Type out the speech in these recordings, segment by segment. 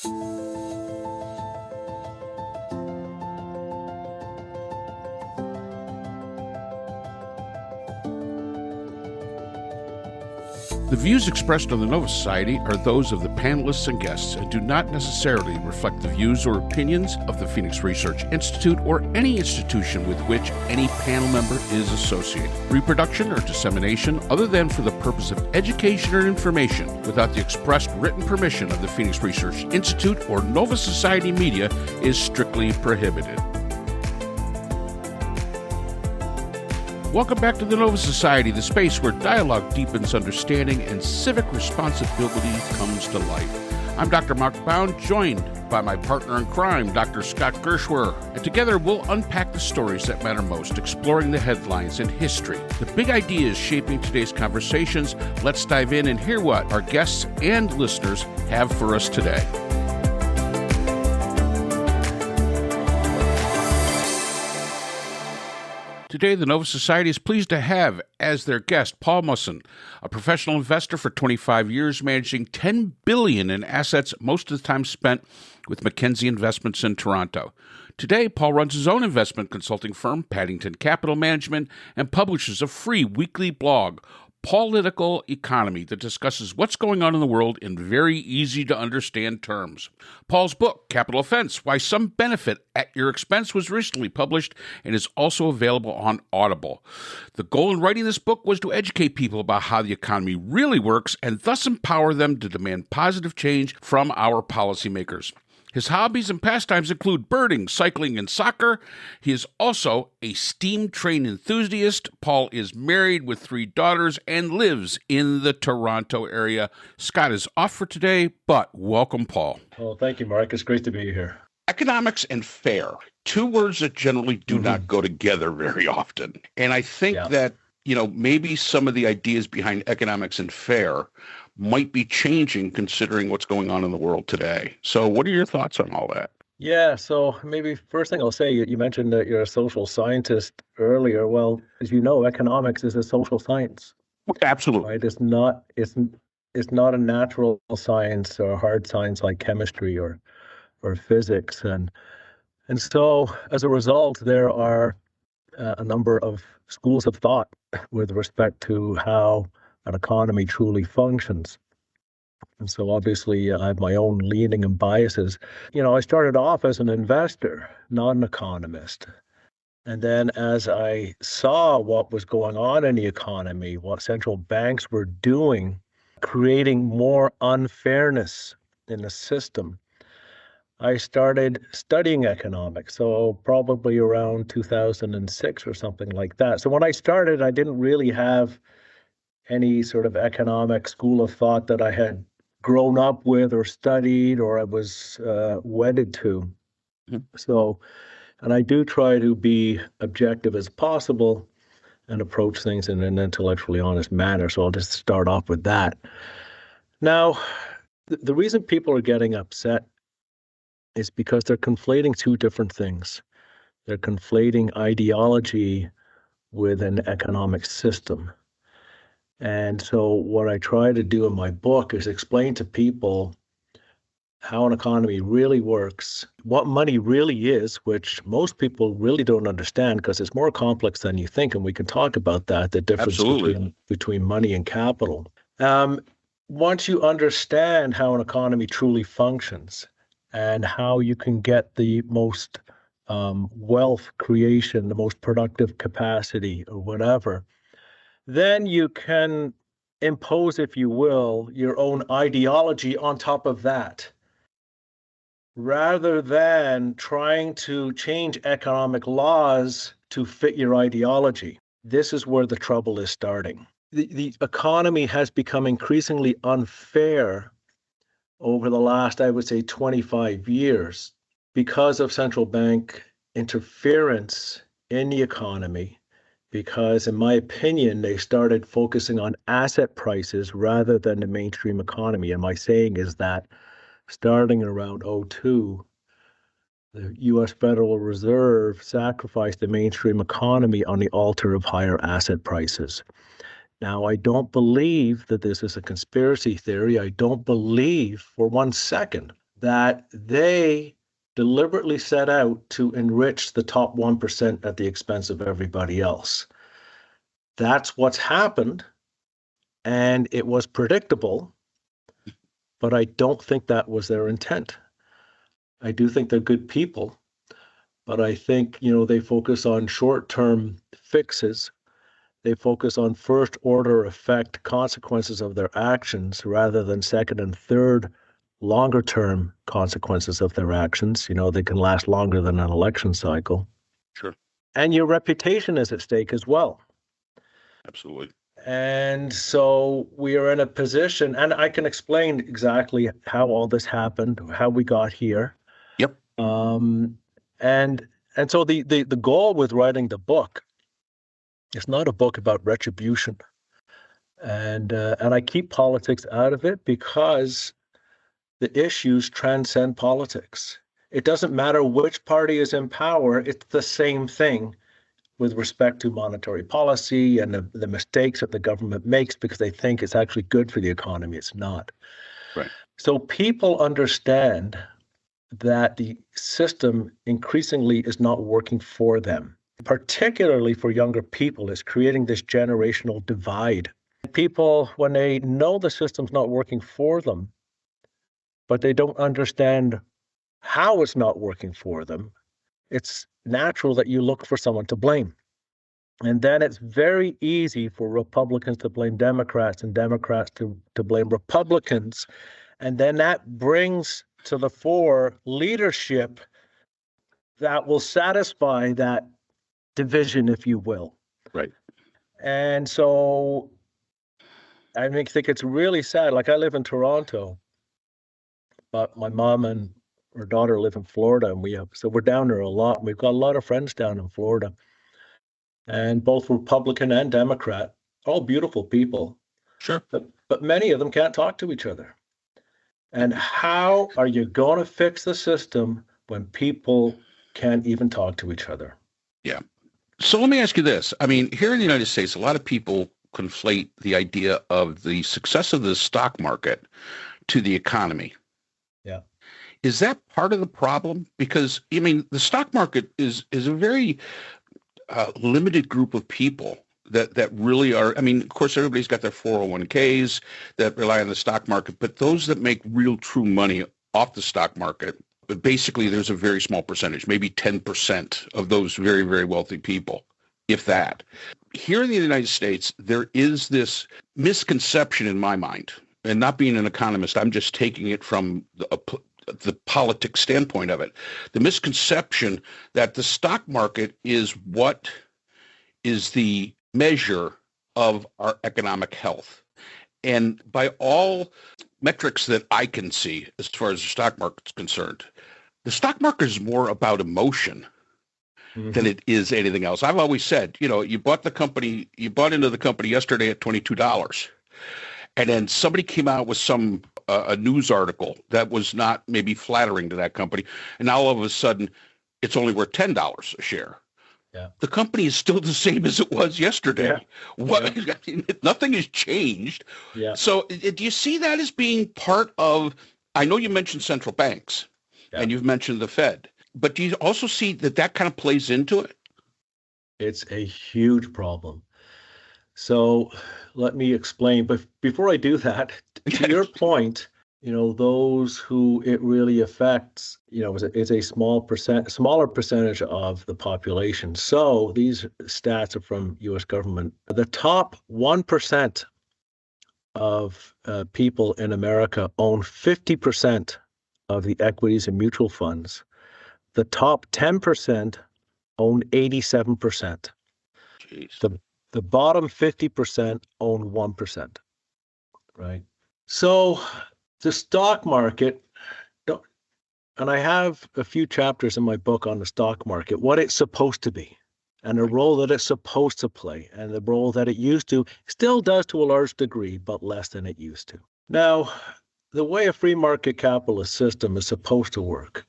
The views expressed on the Nova Society are those of the panelists and guests and do not necessarily reflect the views or opinions of the Phoenix Research Institute or any institution with which any panel member is associated. Reproduction or dissemination, other than for the purpose of education or information, without the expressed written permission of the Phoenix Research Institute or Nova Society Media is strictly prohibited. Welcome back to the Nova Society, the space where dialogue deepens understanding and civic responsibility comes to life. I'm Dr. Mark Bound, joined by my partner in crime, Dr. Scott Gershwer, and together we'll unpack the stories that matter most, exploring the headlines and history. The big ideas shaping today's conversations. Let's dive in and hear what our guests and listeners have for us today. Today, the Nova Society is pleased to have as their guest Paul Musson, a professional investor for 25 years, managing $10 billion in assets, most of the time spent with Mackenzie Investments in Toronto. Today, Paul runs his own investment consulting firm, Paddington Capital Management, and publishes a free weekly blog, Political Economy, that discusses what's going on in the world in very easy-to-understand terms. Paul's book, Capital Offense, Why Some Benefit at Your Expense, was recently published and is also available on Audible. The goal in writing this book was to educate people about how the economy really works and thus empower them to demand positive change from our policymakers. His hobbies and pastimes include birding, cycling, and soccer. He is also a steam train enthusiast. Paul is married with 3 daughters and lives in the Toronto area. Scott is off for today, but welcome, Paul. Well, thank you, Mark. It's great to be here. Economics and fair, 2 words that generally do not go together very often. And I think that, maybe some of the ideas behind economics and fair might be changing considering what's going on in the world today. So what are your thoughts on all that? Yeah, so maybe first thing I'll say, you mentioned that you're a social scientist earlier. Well, as you know, economics is a social science. Absolutely. Right? It's not a natural science or a hard science like chemistry or physics. And so as a result, there are a number of schools of thought with respect to how an economy truly functions. And so obviously I have my own leaning and biases. I started off as an investor, not an economist. And then as I saw what was going on in the economy, what central banks were doing, creating more unfairness in the system, I started studying economics, so probably around 2006 or something like that. So when I started, I didn't really have any sort of economic school of thought that I had grown up with or studied or I was wedded to. So, and I do try to be objective as possible and approach things in an intellectually honest manner. So I'll just start off with that. Now, the reason people are getting upset is because they're conflating 2 different things. They're conflating ideology with an economic system. And so what I try to do in my book is explain to people how an economy really works, what money really is, which most people really don't understand because it's more complex than you think. And we can talk about that, the difference between money and capital. Once you understand how an economy truly functions and how you can get the most wealth creation, the most productive capacity or whatever, then you can impose, if you will, your own ideology on top of that, rather than trying to change economic laws to fit your ideology. This is where the trouble is starting. The economy has become increasingly unfair over the last, I would say, 25 years because of central bank interference in the economy, because in my opinion, they started focusing on asset prices rather than the mainstream economy. And my saying is that starting around 2002, the U.S. Federal Reserve sacrificed the mainstream economy on the altar of higher asset prices. Now, I don't believe that this is a conspiracy theory. I don't believe for one second that they deliberately set out to enrich the top 1% at the expense of everybody else. That's what's happened, and it was predictable, but I don't think that was their intent. I do think they're good people, but I think, they focus on short-term fixes. They focus on first order effect consequences of their actions rather than second and third longer term consequences of their actions. They can last longer than an election cycle. Sure. And your reputation is at stake as well. Absolutely. And so we are in a position, and I can explain exactly how all this happened, how we got here. Yep. And so the goal with writing the book, it's not a book about retribution. And I keep politics out of it because the issues transcend politics. It doesn't matter which party is in power, it's the same thing with respect to monetary policy and the mistakes that the government makes because they think it's actually good for the economy. It's not. Right. So people understand that the system increasingly is not working for them. Particularly for younger people, it's creating this generational divide. People, when they know the system's not working for them, but they don't understand how it's not working for them, it's natural that you look for someone to blame. And then it's very easy for Republicans to blame Democrats and Democrats to blame Republicans. And then that brings to the fore leadership that will satisfy that division, if you will. Right. And so I think it's really sad. Like, I live in Toronto, but my mom and her daughter live in Florida, and we're down there a lot. We've got a lot of friends down in Florida, and both Republican and Democrat, all beautiful people. Sure. But many of them can't talk to each other. And how are you going to fix the system when people can't even talk to each other? Yeah. So let me ask you this. I mean, here in the United States, a lot of people conflate the idea of the success of the stock market to the economy. Yeah. Is that part of the problem? Because, I mean, the stock market is a very limited group of people that really are, I mean, of course, everybody's got their 401ks that rely on the stock market, but those that make real true money off the stock market, but basically there's a very small percentage, maybe 10% of those very, very wealthy people, if that. Here in the United States, there is this misconception in my mind, and not being an economist, I'm just taking it from the politics standpoint of it, the misconception that the stock market is what is the measure of our economic health. And by all metrics that I can see, as far as the stock market's concerned, the stock market is more about emotion than it is anything else. I've always said, you bought into the company yesterday at $22. And then somebody came out with a news article that was not maybe flattering to that company. And now all of a sudden, it's only worth $10 a share. Yeah. The company is still the same as it was yesterday. Yeah. Nothing has changed. Yeah. So do you see that as being part of, I know you mentioned central banks and you've mentioned the Fed, but do you also see that kind of plays into it? It's a huge problem. So let me explain. But before I do that, to your point, those who it really affects, is a smaller percentage of the population. So these stats are from U.S. government. The top 1% of people in America own 50% of the equities and mutual funds. The top 10% own 87%. Jeez. The bottom 50% own 1%, right? So the stock market, and I have a few chapters in my book on the stock market, what it's supposed to be, and the role that it's supposed to play, and the role that it used to, still does to a large degree, but less than it used to. Now, the way a free market capitalist system is supposed to work,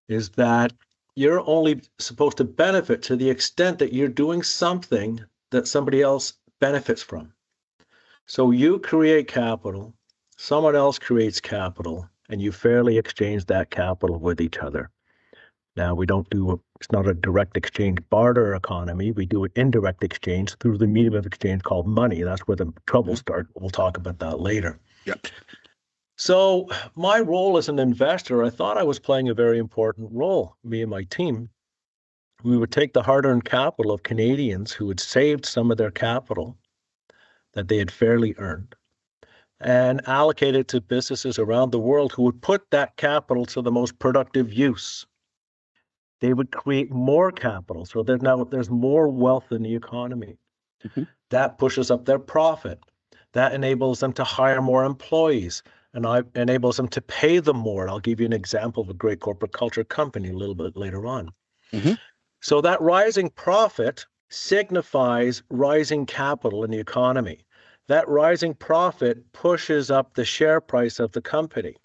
is that you're only supposed to benefit to the extent that you're doing something that somebody else benefits from. So you create capital someone else creates capital, and you fairly exchange that capital with each other. Now, it's not a direct exchange barter economy. We do an indirect exchange through the medium of exchange called money. That's where the trouble starts. We'll talk about that later. Yep. So my role as an investor, I thought I was playing a very important role, me and my team. We would take the hard-earned capital of Canadians who had saved some of their capital that they had fairly earned and allocate it to businesses around the world who would put that capital to the most productive use. They would create more capital. So there's more wealth in the economy. Mm-hmm. That pushes up their profit. That enables them to hire more employees and enables them to pay them more. And I'll give you an example of a great corporate culture company a little bit later on. Mm-hmm. So that rising profit signifies rising capital in the economy. That rising profit pushes up the share price of the company.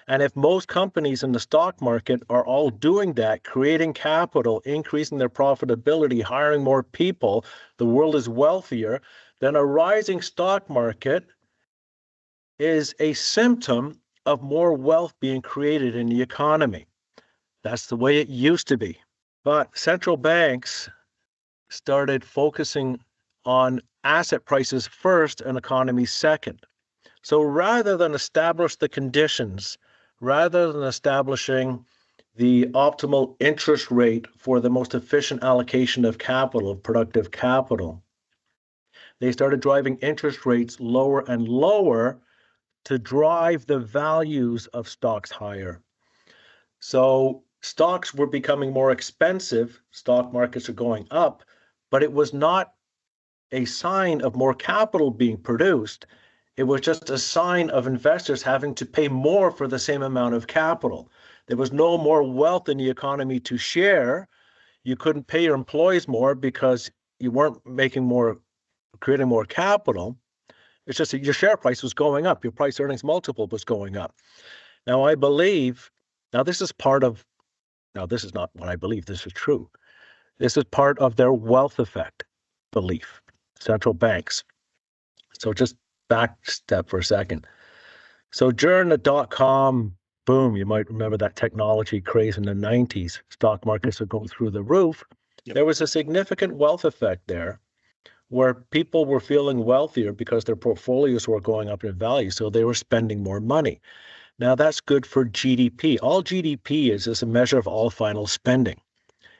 And if most companies in the stock market are all doing that, creating capital, increasing their profitability, hiring more people, the world is wealthier, then a rising stock market is a symptom of more wealth being created in the economy. That's the way it used to be. But central banks started focusing on asset prices first and economies second. So rather than establish the conditions, rather than establishing the optimal interest rate for the most efficient allocation of capital, of productive capital, they started driving interest rates lower and lower to drive the values of stocks higher. So stocks were becoming more expensive, stock markets are going up, but it was not a sign of more capital being produced. It was just a sign of investors having to pay more for the same amount of capital. There was no more wealth in the economy to share. You couldn't pay your employees more because you weren't creating more capital. It's just that your share price was going up. Your price earnings multiple was going up. Now, I believe, this is not what I believe. This is true. This is part of their wealth effect belief, central banks. So just back step for a second. So during the dot-com boom, you might remember that technology craze in the 90s, stock markets are going through the roof. Yep. There was a significant wealth effect there where people were feeling wealthier because their portfolios were going up in value, so they were spending more money. Now that's good for GDP. All GDP is a measure of all final spending.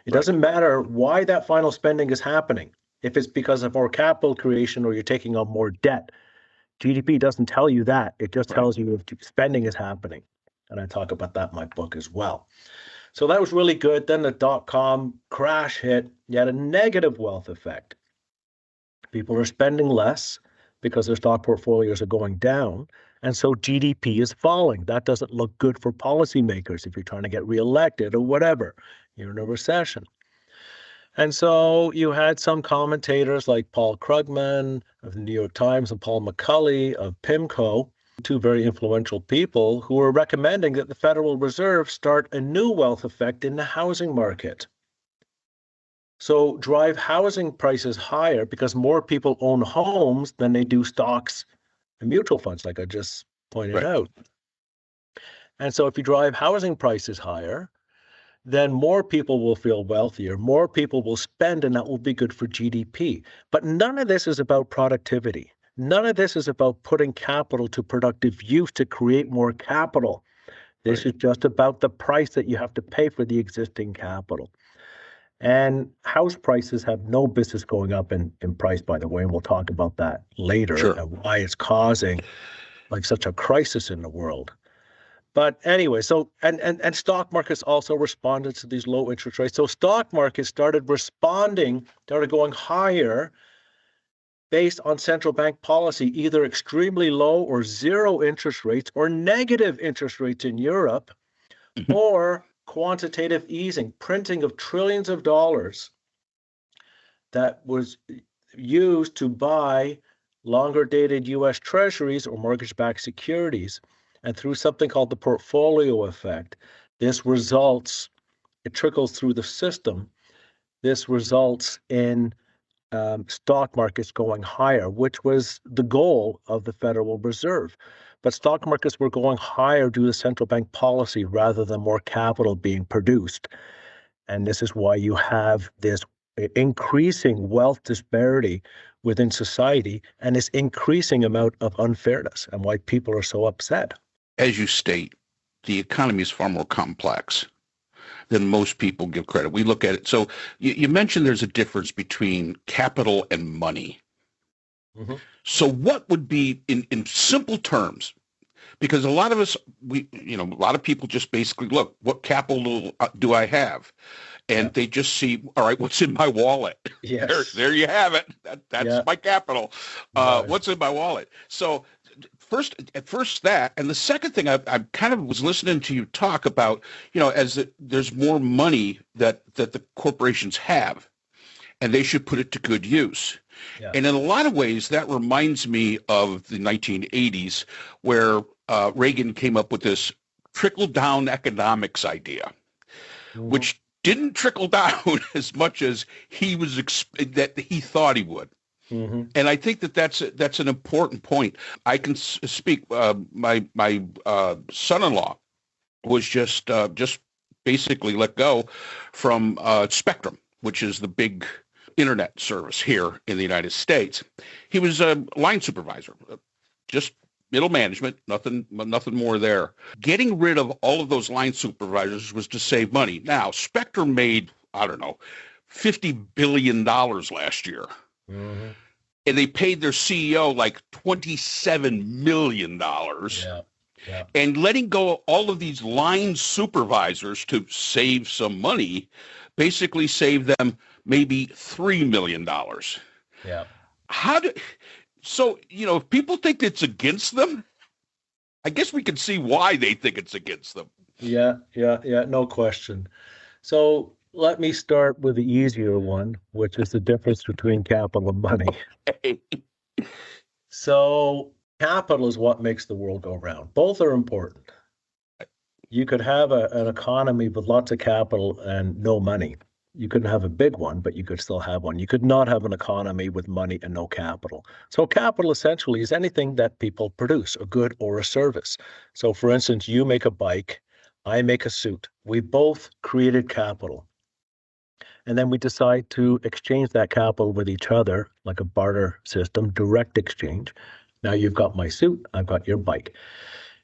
It doesn't matter why that final spending is happening. If it's because of more capital creation or you're taking on more debt, GDP doesn't tell you that. It just tells you if spending is happening. And I talk about that in my book as well. So that was really good. Then the dot-com crash hit. You had a negative wealth effect. People are spending less because their stock portfolios are going down. And so GDP is falling. That doesn't look good for policymakers if you're trying to get reelected or whatever. You're in a recession. And so you had some commentators like Paul Krugman of the New York Times and Paul McCulley of PIMCO, two very influential people, who were recommending that the Federal Reserve start a new wealth effect in the housing market. So drive housing prices higher because more people own homes than they do stocks and mutual funds, like I just pointed out. And so if you drive housing prices higher, then more people will feel wealthier, more people will spend, and that will be good for GDP. But none of this is about productivity. None of this is about putting capital to productive use to create more capital. This is just about the price that you have to pay for the existing capital. And house prices have no business going up in price, by the way, and we'll talk about that later, and why it's causing like such a crisis in the world. But anyway, so and stock markets also responded to these low interest rates. So stock markets started going higher based on central bank policy, either extremely low or zero interest rates or negative interest rates in Europe, or quantitative easing, printing of trillions of dollars that was used to buy longer dated US treasuries or mortgage-backed securities. And through something called the portfolio effect, it trickles through the system. This results in stock markets going higher, which was the goal of the Federal Reserve. but stock markets were going higher due to central bank policy rather than more capital being produced. And this is why you have this increasing wealth disparity within society and this increasing amount of unfairness, and why people are so upset. As you state, the economy is far more complex than most people give credit. We look at it. So you mentioned there's a difference between capital and money. Mm-hmm. So what would be, in simple terms, because a lot of us, a lot of people just basically look, what capital do I have? And they just see, all right, what's in my wallet? Yes. There you have it. That's my capital. What's in my wallet? So at first that, and the second thing, I kind of was listening to you talk about, there's more money that the corporations have, and they should put it to good use. Yeah. And in a lot of ways, that reminds me of the 1980s, where Reagan came up with this trickle-down economics idea, which didn't trickle down as much as he was that he thought he would. Mm-hmm. And I think that's an important point. I can speak. My son-in-law was just basically let go from Spectrum, which is the big internet service here in the United States. He was a line supervisor, just middle management, nothing more there. Getting rid of all of those line supervisors was to save money. Now, Spectrum made, I don't know, $50 billion last year. Mm-hmm. And they paid their CEO like $27 million. Yeah. Yeah. And letting go of all of these line supervisors to save some money basically saved them maybe $3 million. Yeah. So, if people think it's against them, I guess we can see why they think it's against them. Yeah, no question. So let me start with the easier one, which is the difference between capital and money. Okay. So capital is what makes the world go round. Both are important. You could have an economy with lots of capital and no money. You couldn't have a big one, but you could still have one. You could not have an economy with money and no capital. So capital essentially is anything that people produce, a good or a service. So for instance, you make a bike, I make a suit. We both created capital. And then we decide to exchange that capital with each other, like a barter system, direct exchange. Now you've got my suit, I've got your bike.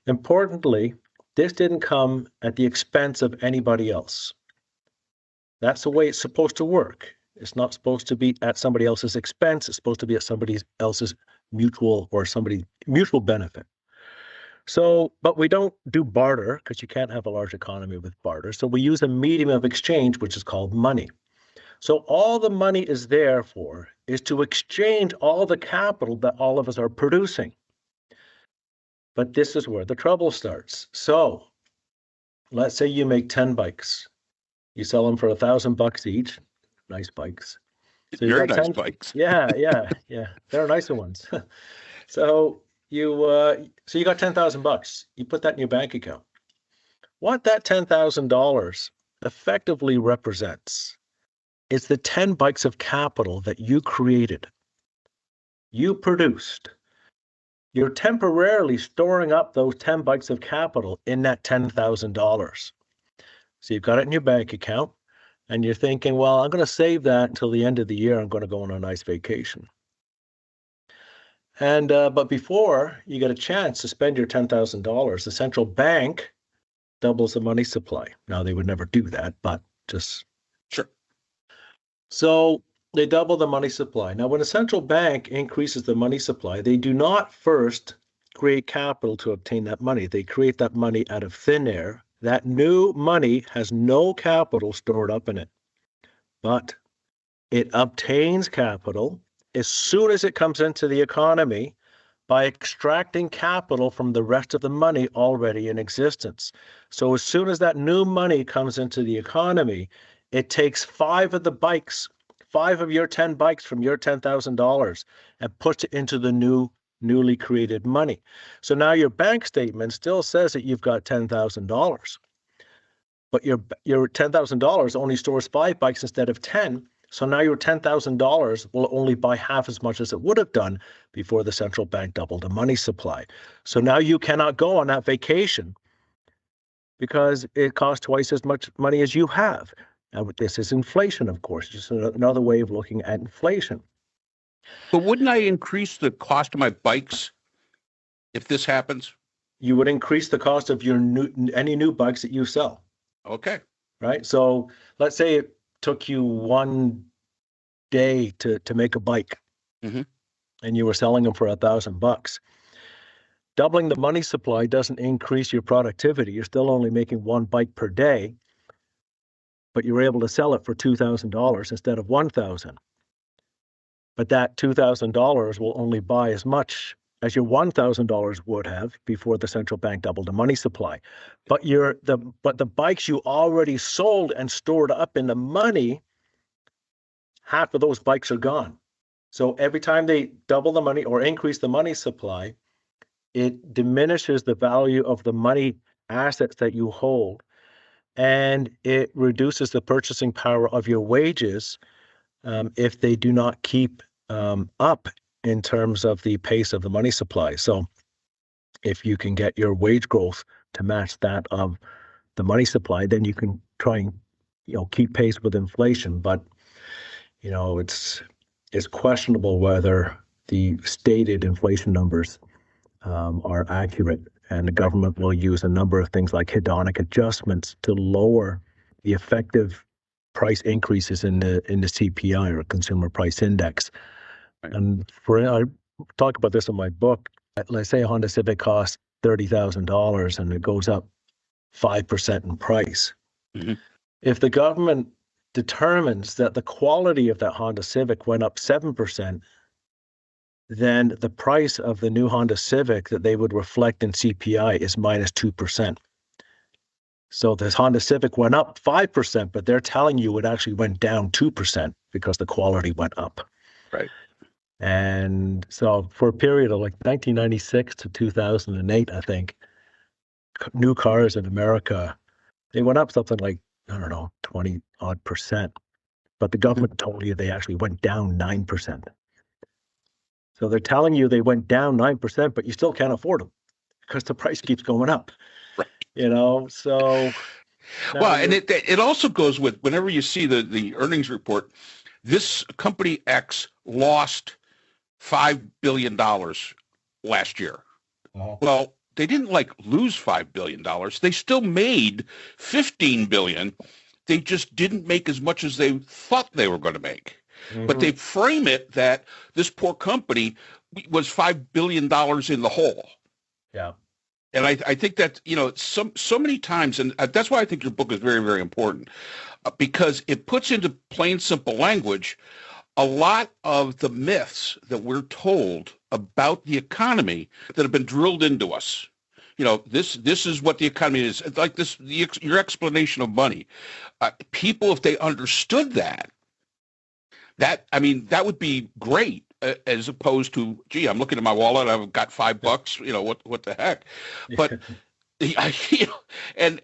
Importantly, this didn't come at the expense of anybody else. That's the way it's supposed to work. It's not supposed to be at somebody else's expense. It's supposed to be at somebody else's mutual benefit. So, but we don't do barter because you can't have a large economy with barter. So we use a medium of exchange, which is called money. So all the money is there for is to exchange all the capital that all of us are producing. But this is where the trouble starts. So let's say you make 10 bikes. You sell them for $1,000 each. Nice bikes. So very nice bikes. Yeah. They're nicer ones. So you got $10,000. You put that in your bank account. What that $10,000 effectively represents is the 10 bikes of capital that you created. You produced. You're temporarily storing up those 10 bikes of capital in that $10,000. So you've got it in your bank account, and you're thinking, well, I'm going to save that until the end of the year. I'm going to go on a nice vacation. And but before you get a chance to spend your $10,000, the central bank doubles the money supply. Now, they would never do that, but just... Sure. So they double the money supply. Now, when a central bank increases the money supply, they do not first create capital to obtain that money. They create that money out of thin air. That new money has no capital stored up in it, but it obtains capital as soon as it comes into the economy by extracting capital from the rest of the money already in existence. So as soon as that new money comes into the economy, it takes 5 of your 10 bikes from your $10,000 and puts it into the newly created money. So now your bank statement still says that you've got $10,000, but your $10,000 only stores 5 bikes instead of 10. So now your $10,000 will only buy half as much as it would have done before the central bank doubled the money supply. So now you cannot go on that vacation because it costs twice as much money as you have. Now, this is inflation, of course, just another way of looking at inflation. But wouldn't I increase the cost of my bikes if this happens? You would increase the cost of your any new bikes that you sell. Okay. Right? So let's say it took you one day to make a bike, and you were selling them for $1,000. Doubling the money supply doesn't increase your productivity. You're still only making one bike per day, but you're able to sell it for $2,000 instead of $1,000. But that $2,000 will only buy as much as your $1,000 would have before the central bank doubled the money supply. But the bikes you already sold and stored up in the money, half of those bikes are gone. So every time they double the money or increase the money supply, it diminishes the value of the money assets that you hold, and it reduces the purchasing power of your wages if they do not keep up in terms of the pace of the money supply. So if you can get your wage growth to match that of the money supply, then you can try and keep pace with inflation. But it's questionable whether the stated inflation numbers are accurate, and the government will use a number of things like hedonic adjustments to lower the effective price increases in the CPI, or Consumer Price Index. Right. And I talk about this in my book. Let's say a Honda Civic costs $30,000 and it goes up 5% in price. If the government determines that the quality of that Honda Civic went up 7%, then the price of the new Honda Civic that they would reflect in CPI is minus 2%. So this Honda Civic went up 5%, but they're telling you it actually went down 2% because the quality went up. Right. And so for a period of like 1996 to 2008, I think, new cars in America, they went up something like, 20 odd percent. But the government told you they actually went down 9%. So they're telling you they went down 9%, but you still can't afford them because the price keeps going up. Right. So. Well, and it also goes with whenever you see the earnings report, this company X lost $5 billion last year. Uh-huh. Well, they didn't lose $5 billion. They still made $15 billion. They just didn't make as much as they thought they were going to make. But they frame it that this poor company was $5 billion in the hole. Yeah. And I think that, so many times, and that's why I think your book is very, very important, because it puts into plain, simple language a lot of the myths that we're told about the economy that have been drilled into us. This is what the economy is. Like your explanation of money. People, if they understood that would be great, as opposed to, gee, I'm looking at my wallet, I've got $5, what the heck? But and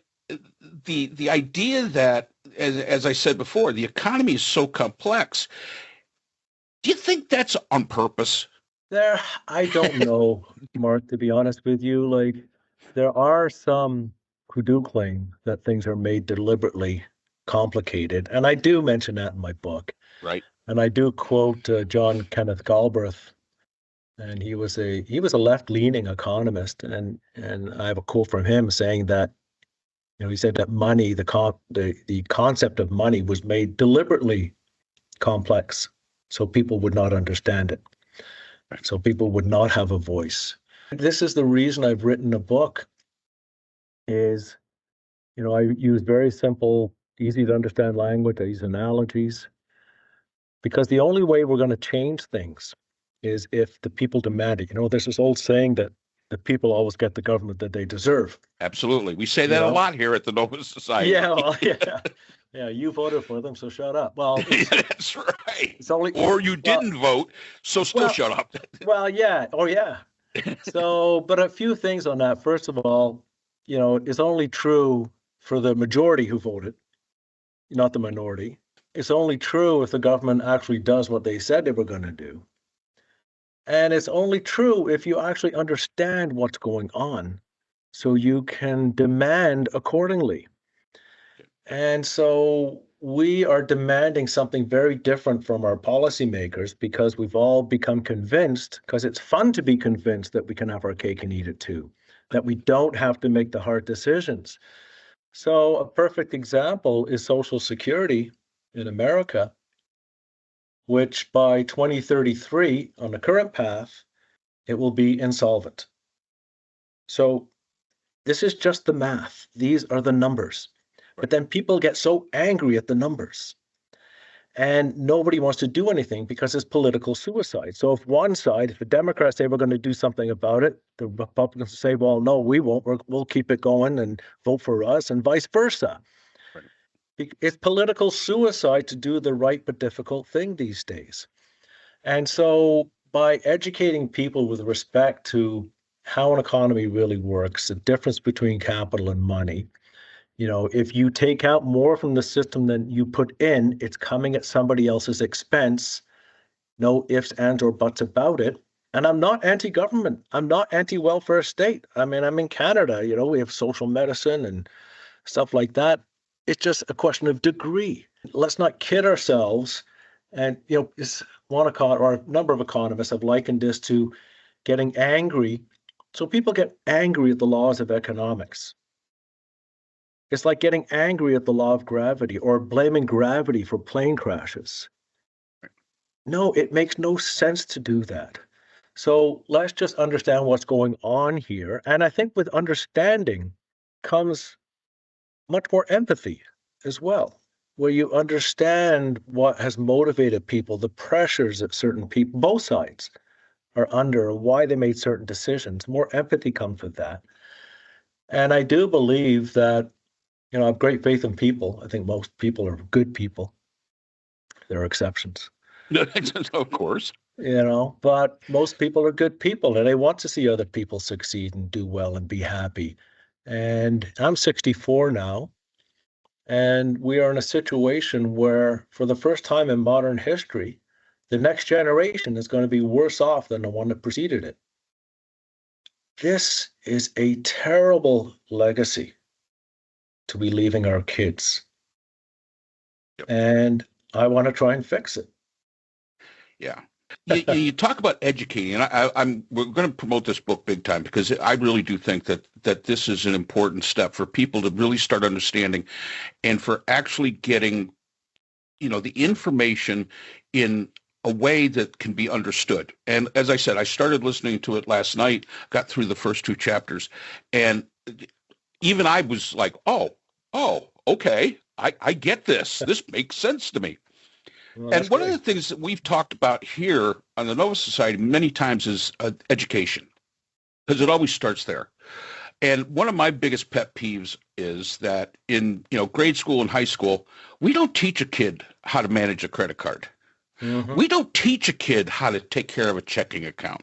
the idea that, as I said before, the economy is so complex. Do you think that's on purpose? I don't know, Mark, to be honest with you. There are some who do claim that things are made deliberately complicated, and I do mention that in my book. Right. And I do quote John Kenneth Galbraith, and he was a left-leaning economist, and I have a quote from him saying that, he said that money, the concept of money was made deliberately complex, so people would not understand it, so people would not have a voice. This is the reason I've written a book. Is, I use very simple, easy to understand language. I use analogies. Because the only way we're going to change things is if the people demand it. There's this old saying that the people always get the government that they deserve. Absolutely. We say that a lot here at the Nova Society. Yeah, well, yeah. Yeah, you voted for them, so shut up. Well, that's right. Or you didn't vote, so still shut up. Well, yeah. Oh, yeah. So, but a few things on that. First of all, it's only true for the majority who voted, not the minority. It's only true if the government actually does what they said they were going to do. And it's only true if you actually understand what's going on so you can demand accordingly. And so we are demanding something very different from our policymakers because we've all become convinced, because it's fun to be convinced that we can have our cake and eat it too, that we don't have to make the hard decisions. So a perfect example is Social Security in America, which by 2033, on the current path, it will be insolvent. So this is just the math. These are the numbers. But then people get so angry at the numbers and nobody wants to do anything because it's political suicide. So if one side, if the Democrats say we're going to do something about it, the Republicans say, well, no, we won't. We'll keep it going and vote for us, and vice versa. Right. It's political suicide to do the right but difficult thing these days. And so by educating people with respect to how an economy really works, the difference between capital and money, if you take out more from the system than you put in, it's coming at somebody else's expense. No ifs, ands, or buts about it. And I'm not anti-government. I'm not anti-welfare state. I mean, I'm in Canada, we have social medicine and stuff like that. It's just a question of degree. Let's not kid ourselves. And, it's or a number of economists have likened this to getting angry. So people get angry at the laws of economics. It's like getting angry at the law of gravity or blaming gravity for plane crashes. No, it makes no sense to do that. So let's just understand what's going on here. And I think with understanding comes much more empathy as well, where you understand what has motivated people, the pressures that certain people, both sides, are under, why they made certain decisions. More empathy comes with that. And I do believe that I have great faith in people. I think most people are good people. There are exceptions. Of course. But most people are good people and they want to see other people succeed and do well and be happy. And I'm 64 now, and we are in a situation where, for the first time in modern history, the next generation is going to be worse off than the one that preceded it. This is a terrible legacy to be leaving our kids. Yep. And I want to try and fix it. Yeah. You talk about educating, and we're going to promote this book big time because I really do think that this is an important step for people to really start understanding and for actually getting, the information in a way that can be understood. And as I said, I started listening to it last night, got through the first 2 chapters, and even I was like, oh, okay, I get this. This makes sense to me. Well, and one of the things that we've talked about here on the Nova Society many times is education, because it always starts there. And one of my biggest pet peeves is that in grade school and high school, we don't teach a kid how to manage a credit card. Mm-hmm. We don't teach a kid how to take care of a checking account.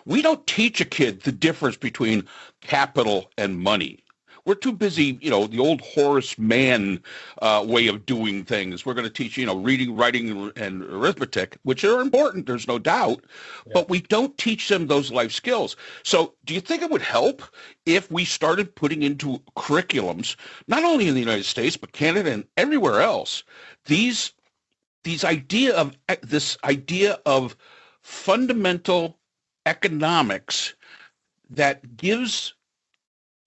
We don't teach a kid the difference between capital and money. We're too busy, the old Horace Mann way of doing things. We're going to teach, reading, writing, and arithmetic, which are important, there's no doubt, but we don't teach them those life skills. So do you think it would help if we started putting into curriculums, not only in the United States, but Canada and everywhere else, this idea of fundamental economics that gives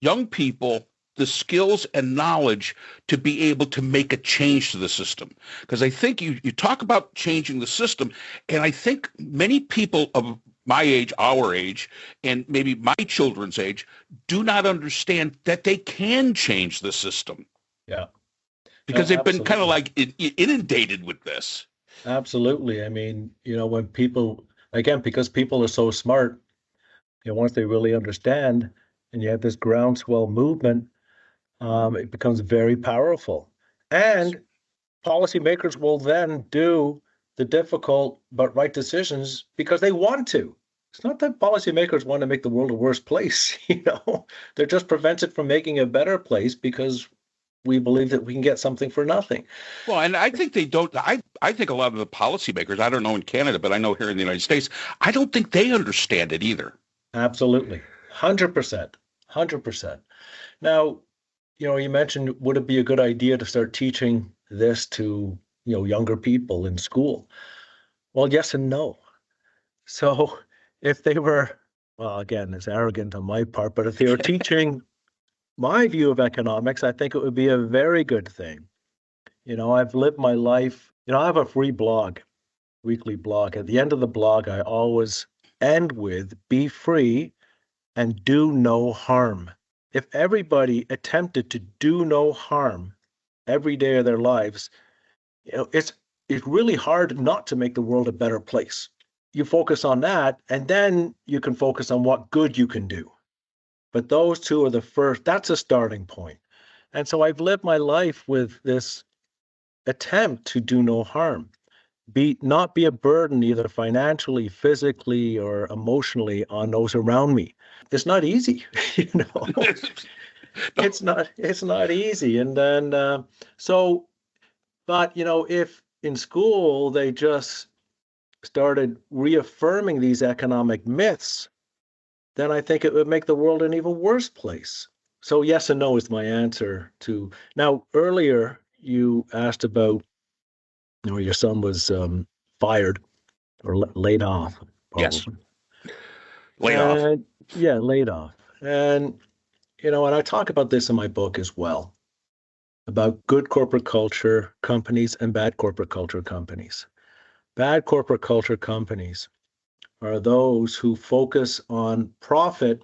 young people the skills and knowledge to be able to make a change to the system? Because I think you talk about changing the system, and I think many people of my age, our age, and maybe my children's age do not understand that they can change the system. Yeah. Because they've been kind of like inundated with this. Absolutely. I mean, when people, again, because people are so smart, once they really understand, and you have this groundswell movement, it becomes very powerful. And policymakers will then do the difficult but right decisions because they want to. It's not that policymakers want to make the world a worse place, they're just prevented from making a better place because we believe that we can get something for nothing. Well, and I think they don't. I think a lot of the policymakers, I don't know in Canada, but I know here in the United States, I don't think they understand it either. Absolutely. 100%. 100%. Now, you mentioned, would it be a good idea to start teaching this to, younger people in school? Well, yes and no. So if they were, well, again, it's arrogant on my part, but if they were teaching my view of economics, I think it would be a very good thing. I've lived my life, I have a free blog, weekly blog. At the end of the blog, I always end with be free and do no harm. If everybody attempted to do no harm every day of their lives, it's really hard not to make the world a better place. You focus on that, and then you can focus on what good you can do. But those two are the first, that's a starting point. And so I've lived my life with this attempt to do no harm, not be a burden either financially, physically, or emotionally on those around me. It's not easy, It's not easy. And then but if in school they just started reaffirming these economic myths, then I think it would make the world an even worse place. So yes and no is my answer to. Now, earlier you asked about, your son was fired or laid off, Yes, probably. laid off. Yeah, laid off. And, and I talk about this in my book as well, about good corporate culture companies and bad corporate culture companies. Bad corporate culture companies are those who focus on profit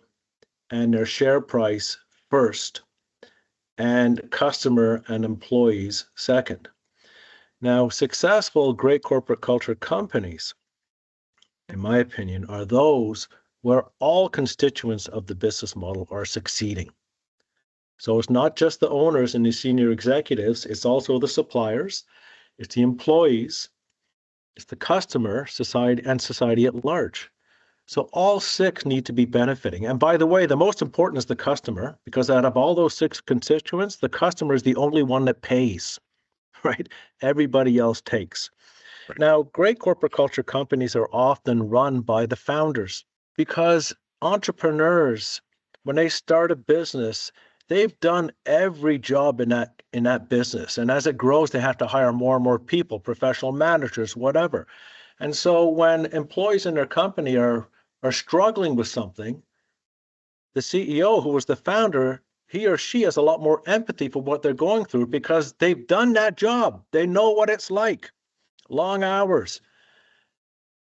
and their share price first, and customer and employees second. Now, successful, great corporate culture companies, in my opinion, are those where all constituents of the business model are succeeding. So it's not just the owners and the senior executives, it's also the suppliers, it's the employees, it's the customer, society, and society at large. So all six need to be benefiting. And by the way, the most important is the customer, because out of all those six constituents, the customer is the only one that pays, right? Everybody else takes. Right. Now, great corporate culture companies are often run by the founders, because entrepreneurs, when they start a business, they've done every job in that business. And as it grows, they have to hire more and more people, professional managers, whatever. And so when employees in their company are struggling with something, the CEO, who was the founder, he or she has a lot more empathy for what they're going through because they've done that job. They know what it's like. Long hours.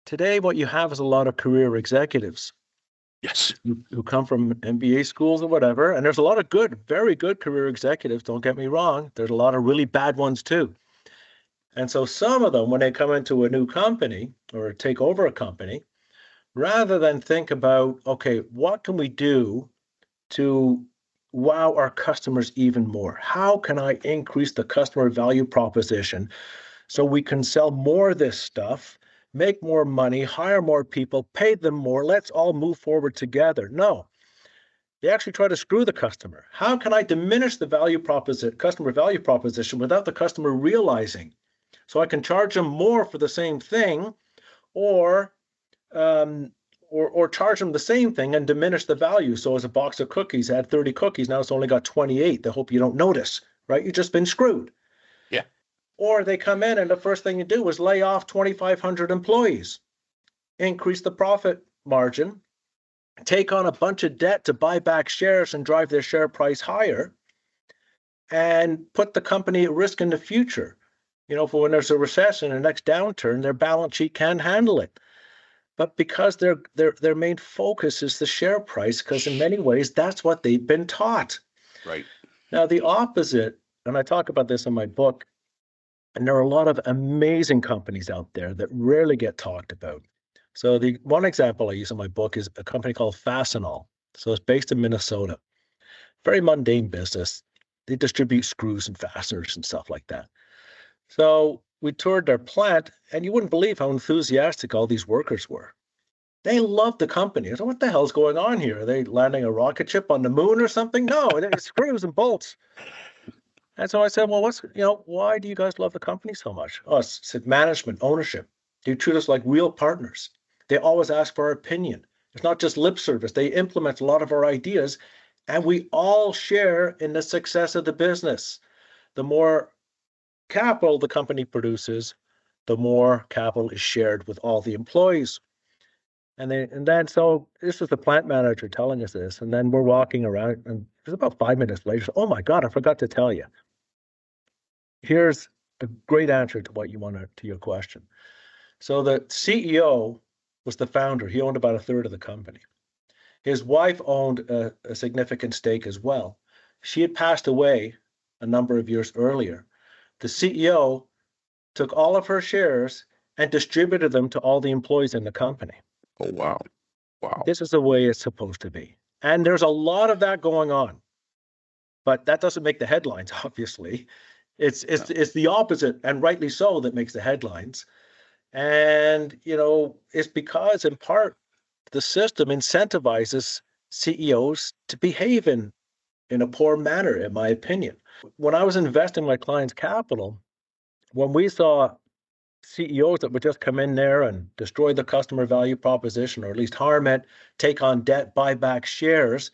Today, what you have is a lot of career executives. Yes. Who come from MBA schools or whatever. And there's a lot of good, very good career executives. Don't get me wrong. There's a lot of really bad ones too. And so some of them, when they come into a new company or take over a company, rather than think about, okay, what can we do to wow our customers even more? How can I increase the customer value proposition so we can sell more of this stuff, make more money, hire more people, pay them more, let's all move forward together? No, they actually try to screw the customer. How can I diminish the customer value proposition without the customer realizing? So I can charge them more for the same thing, or charge them the same thing and diminish the value. So as a box of cookies had 30 cookies, now it's only got 28. They hope you don't notice, right? You've just been screwed. Yeah. Or they come in and the first thing you do is lay off 2,500 employees, increase the profit margin, take on a bunch of debt to buy back shares and drive their share price higher, and put the company at risk in the future. For when there's a recession, the next downturn, their balance sheet can't handle it. But because their main focus is the share price, because in many ways, that's what they've been taught. Right. Now, the opposite, and I talk about this in my book, and there are a lot of amazing companies out there that rarely get talked about. So the one example I use in my book is a company called Fastenal. So it's based in Minnesota. Very mundane business. They distribute screws and fasteners and stuff like that. So we toured their plant, and you wouldn't believe how enthusiastic all these workers were. They loved the company. So what the hell's going on here? Are they landing a rocket ship on the moon or something? No, it's screws and bolts. And so I said, well, why do you guys love the company so much? Oh, it's management, ownership. They treat us like real partners. They always ask for our opinion. It's not just lip service. They implement a lot of our ideas, and we all share in the success of the business. The more capital the company produces, the more capital is shared with all the employees. And then so this is the plant manager telling us this, and then we're walking around, and it's about 5 minutes later. Oh my God, I forgot to tell you. Here's a great answer to what you wanted to your question. So the CEO was the founder. He owned about a third of the company. His wife owned a significant stake as well. She had passed away a number of years earlier. The CEO took all of her shares and distributed them to all the employees in the company. Oh, wow. Wow. This is the way it's supposed to be. And there's a lot of that going on. But that doesn't make the headlines, obviously. It's the opposite, and rightly so, that makes the headlines. And, it's because, in part, the system incentivizes CEOs to behave in a poor manner, in my opinion. When I was investing my clients' capital, when we saw CEOs that would just come in there and destroy the customer value proposition, or at least harm it, take on debt, buy back shares,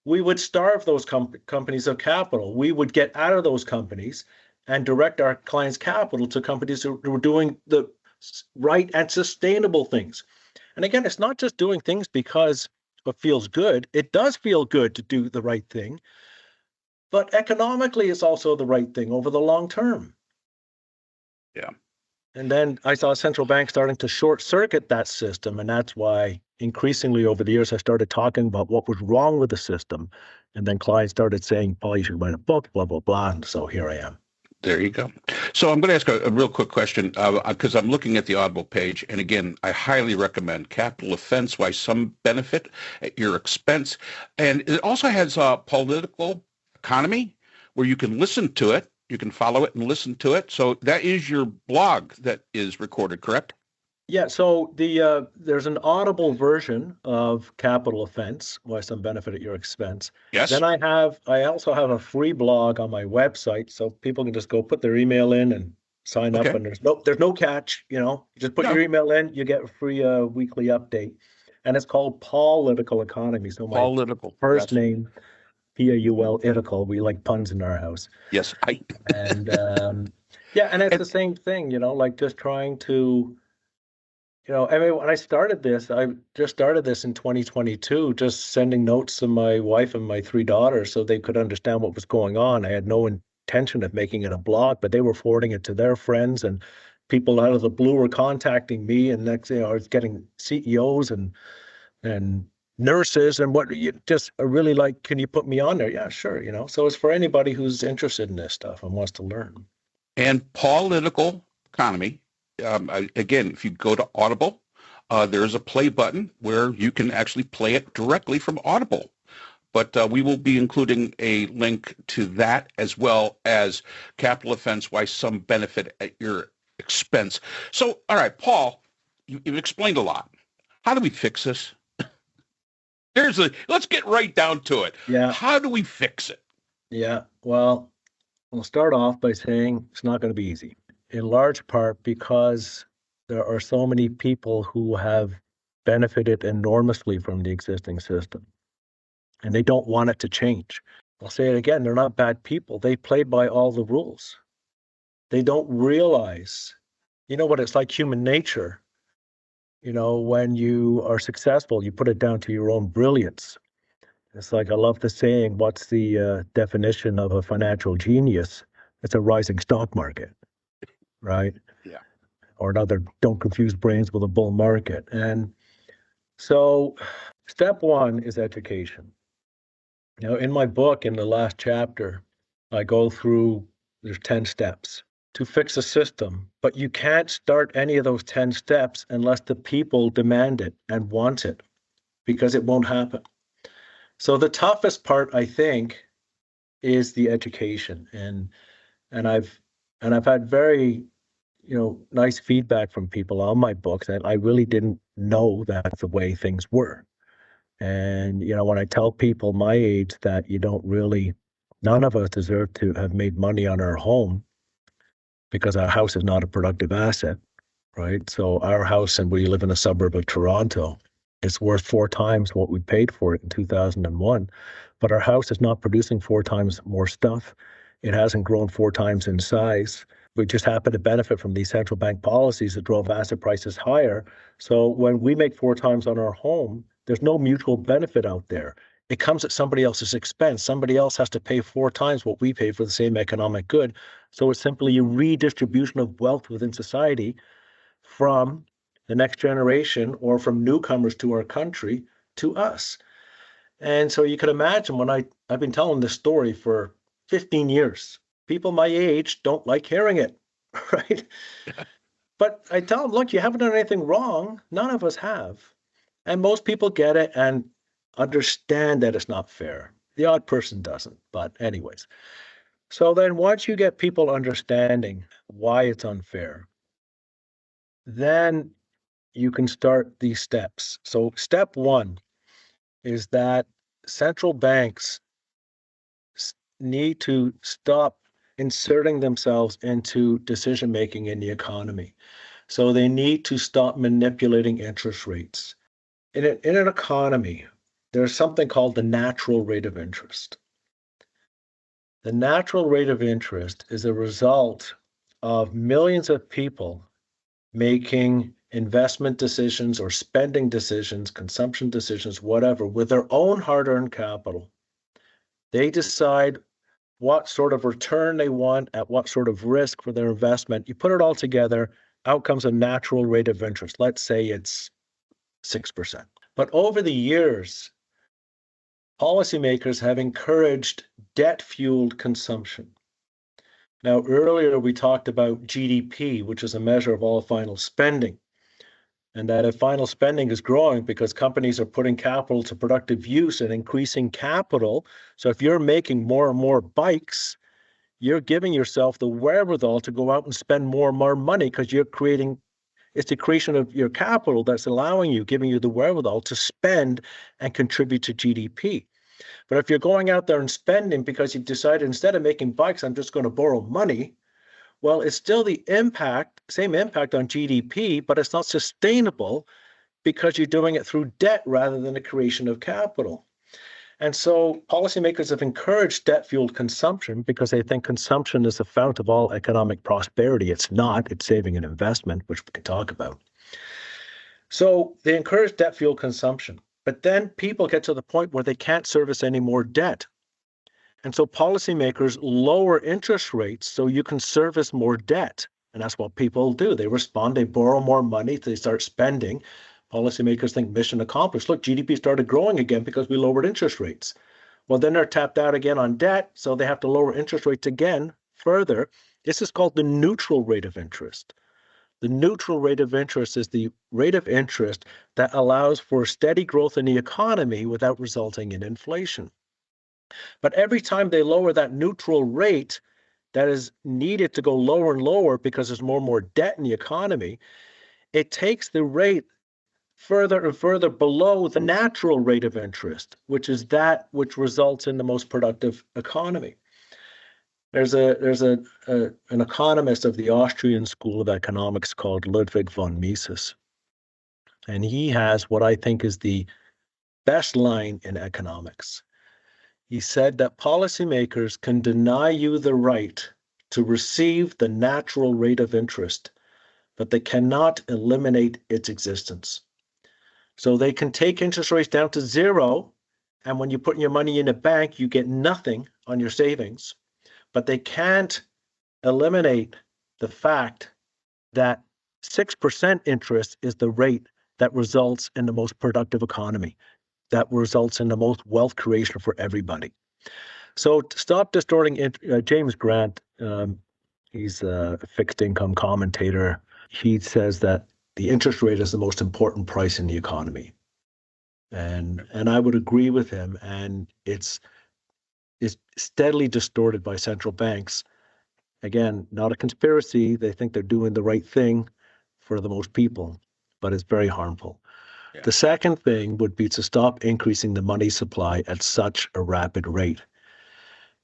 we would starve those companies of capital. We would get out of those companies and direct our clients' capital to companies who were doing the right and sustainable things. And again, it's not just doing things because it feels good. It does feel good to do the right thing, but economically, it's also the right thing over the long term. Yeah. And then I saw central banks starting to short circuit that system. And that's why increasingly over the years, I started talking about what was wrong with the system. And then clients started saying, Paul, you should write a book, blah, blah, blah. And so here I am. There you go. So I'm going to ask a real quick question because I'm looking at the Audible page. And again, I highly recommend Capital Offense, Why Some Benefit at Your Expense. And it also has Political Economy, where you can listen to it. You can follow it and listen to it. So that is your blog that is recorded, correct? Yeah, so there's an Audible version of Capital Offense, Why Some Benefit at Your Expense. Yes. Then I also have a free blog on my website, so people can just go put their email in and sign up, and there's no catch, you just put your email in, you get a free weekly update. And it's called Political Economy. So my first name, Paul, we like puns in our house. Yes. And and it's the same thing, like just trying to when I started this, I just started this in 2022, just sending notes to my wife and my 3 daughters so they could understand what was going on. I had no intention of making it a blog, but they were forwarding it to their friends, and people out of the blue were contacting me. And next thing I was getting CEOs and nurses and what you just are really like, can you put me on there? Yeah, sure. So it's for anybody who's interested in this stuff and wants to learn. And Political Economy. Again, if you go to Audible, there's a play button where you can actually play it directly from Audible. But we will be including a link to that as well as Capital Offense, Why Some Benefit at Your Expense. So, all right, Paul, you've explained a lot. How do we fix this? Let's get right down to it. Yeah. How do we fix it? Yeah. Well, we'll start off by saying it's not going to be easy. In large part because there are so many people who have benefited enormously from the existing system, and they don't want it to change. I'll say it again, they're not bad people. They play by all the rules. They don't realize, what it's like, human nature. When you are successful, you put it down to your own brilliance. It's like, I love the saying, what's the definition of a financial genius? It's a rising stock market. Right? Yeah. Or another, don't confuse brains with a bull market. And so step one is education. In my book, in the last chapter, I go through, there's 10 steps to fix a system, but you can't start any of those 10 steps unless the people demand it and want it, because it won't happen. So the toughest part, I think, is the education. And I've had very nice feedback from people on my books that I really didn't know that's the way things were. And, when I tell people my age that you don't really None of us deserve to have made money on our home because our house is not a productive asset, right? So our house, and we live in a suburb of Toronto, it's worth 4 times what we paid for it in 2001. But our house is not producing 4 times more stuff. It hasn't grown 4 times in size. We just happen to benefit from these central bank policies that drove asset prices higher. So when we make 4 times on our home, there's no mutual benefit out there. It comes at somebody else's expense. Somebody else has to pay 4 times what we pay for the same economic good. So it's simply a redistribution of wealth within society from the next generation or from newcomers to our country to us. And so you could imagine when I've been telling this story for 15 years. People my age don't like hearing it, right? But I tell them, look, you haven't done anything wrong. None of us have. And most people get it and understand that it's not fair. The odd person doesn't. But anyways, so then once you get people understanding why it's unfair, then you can start these steps. So step one is that central banks need to stop inserting themselves into decision making in the economy. So they need to stop manipulating interest rates. In an economy, there's something called the natural rate of interest. The natural rate of interest is a result of millions of people making investment decisions or spending decisions, consumption decisions, whatever, with their own hard-earned capital. They decide what sort of return they want at what sort of risk for their investment. You put it all together, out comes a natural rate of interest. Let's say it's 6%. But over the years, policymakers have encouraged debt-fueled consumption. Now, earlier we talked about GDP, which is a measure of all final spending, and that if final spending is growing because companies are putting capital to productive use and increasing capital. So if you're making more and more bikes, you're giving yourself the wherewithal to go out and spend more and more money because it's the creation of your capital that's giving you the wherewithal to spend and contribute to GDP. But if you're going out there and spending because you've decided instead of making bikes, I'm just going to borrow money, well, it's still the same impact on GDP, but it's not sustainable because you're doing it through debt rather than the creation of capital. And so policymakers have encouraged debt-fueled consumption because they think consumption is the fount of all economic prosperity. It's not. It's saving and investment, which we can talk about. So they encourage debt-fueled consumption. But then people get to the point where they can't service any more debt. And so policymakers lower interest rates so you can service more debt. And that's what people do. They respond, they borrow more money, they start spending. Policymakers think mission accomplished. Look, GDP started growing again because we lowered interest rates. Well, then they're tapped out again on debt, so they have to lower interest rates again further. This is called the neutral rate of interest. The neutral rate of interest is the rate of interest that allows for steady growth in the economy without resulting in inflation. But every time they lower that neutral rate that is needed to go lower and lower because there's more and more debt in the economy, it takes the rate further and further below the natural rate of interest, which is that which results in the most productive economy. There's an economist of the Austrian School of Economics called Ludwig von Mises, and he has what I think is the best line in economics. He said that policymakers can deny you the right to receive the natural rate of interest, but they cannot eliminate its existence. So they can take interest rates down to zero, and when you put your money in a bank, you get nothing on your savings. But they can't eliminate the fact that 6% interest is the rate that results in the most productive economy, that results in the most wealth creation for everybody. So to stop distorting, James Grant, he's a fixed income commentator. He says that the interest rate is the most important price in the economy. And I would agree with him. And it's steadily distorted by central banks. Again, not a conspiracy. They think they're doing the right thing for the most people, but it's very harmful. Yeah. The second thing would be to stop increasing the money supply at such a rapid rate.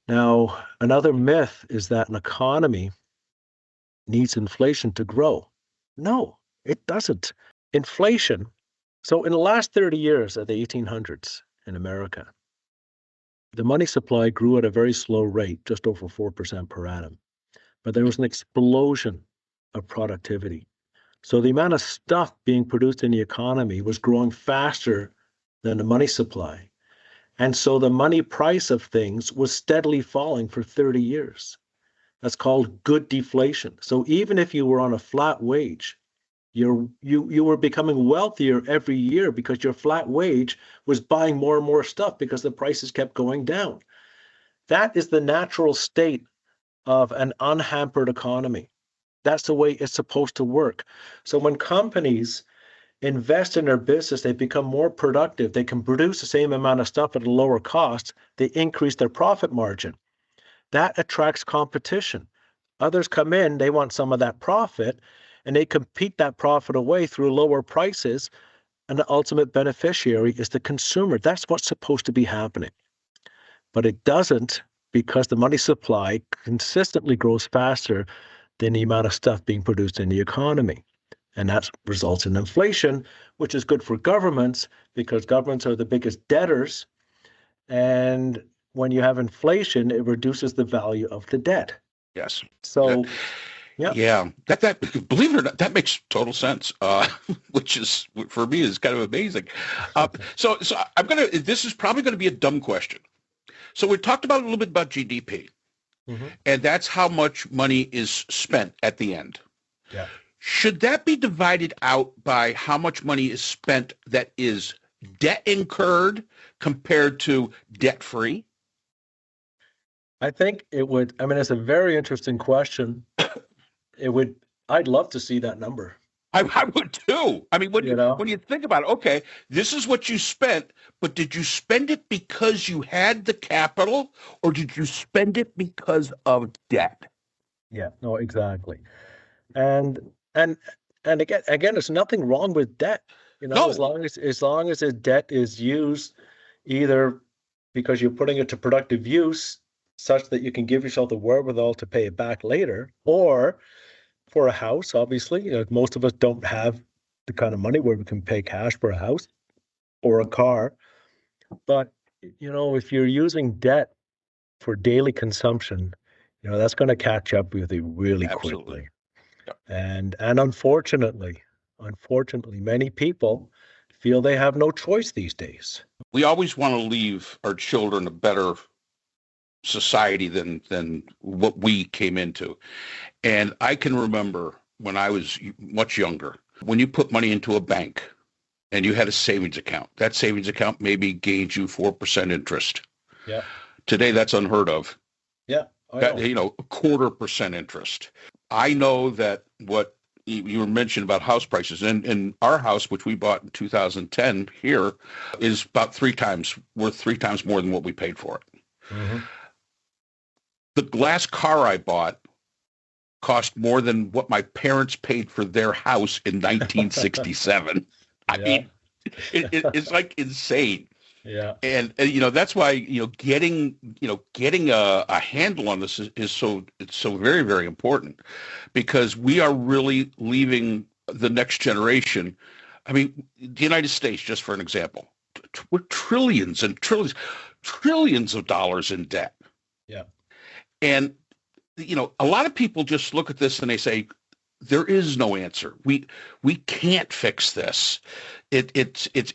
Now, another myth is that an economy needs inflation to grow. No, it doesn't. Inflation, so in the last 30 years of the 1800s in America, the money supply grew at a very slow rate, just over 4% per annum. But there was an explosion of productivity. So the amount of stuff being produced in the economy was growing faster than the money supply. And so the money price of things was steadily falling for 30 years. That's called good deflation. So even if you were on a flat wage, you were becoming wealthier every year because your flat wage was buying more and more stuff because the prices kept going down. That is the natural state of an unhampered economy. That's the way it's supposed to work. So when companies invest in their business, they become more productive. They can produce the same amount of stuff at a lower cost. They increase their profit margin. That attracts competition. Others come in, they want some of that profit, and they compete that profit away through lower prices. And the ultimate beneficiary is the consumer. That's what's supposed to be happening. But it doesn't because the money supply consistently grows faster than the amount of stuff being produced in the economy. And that results in inflation, which is good for governments because governments are the biggest debtors. And when you have inflation, it reduces the value of the debt. Yes. So, yeah. Yeah, that believe it or not, that makes total sense. Which is for me is kind of amazing. So I'm gonna. This is probably going to be a dumb question. So we talked about a little bit about GDP, and that's how much money is spent at the end. Yeah. Should that be divided out by how much money is spent that is debt incurred compared to debt free? I think it would. I mean, it's a very interesting question. It would. I'd love to see that number. I would too. I mean, You know, when you think about it, okay, this is what you spent, but did you spend it because you had the capital, or did you spend it because of debt? yeah, no, exactly. And and and again, there's nothing wrong with debt. You know, No, as long as the debt is used either because you're putting it to productive use, such that you can give yourself the wherewithal to pay it back later, or for a house, obviously, you know, most of us don't have the kind of money where we can pay cash for a house or a car. But you know, if you're using debt for daily consumption, you know, that's going to catch up with you really absolutely. quickly. Yeah. And unfortunately, many people feel they have no choice these days. We always want to leave our children a better society than what we came into. And I can remember when I was much younger, when you put money into a bank and you had a savings account, that savings account maybe gained you 4% interest. Yeah. Today, that's unheard of. Yeah. I That, know. you know, 0.25% interest. I know that what you were mentioning about house prices, and in our house, which we bought in 2010 here, is about worth three times more than what we paid for it. Mm-hmm. The last car I bought cost more than what my parents paid for their house in 1967. I Yeah. mean, it's like insane. Yeah. And you know, that's why, getting a handle on this is so very, very important, because we are really leaving the next generation. I mean, the United States, just for an example, we're trillions and trillions of dollars in debt. Yeah. And a lot of people just look at this and they say, there is no answer. We can't fix this. It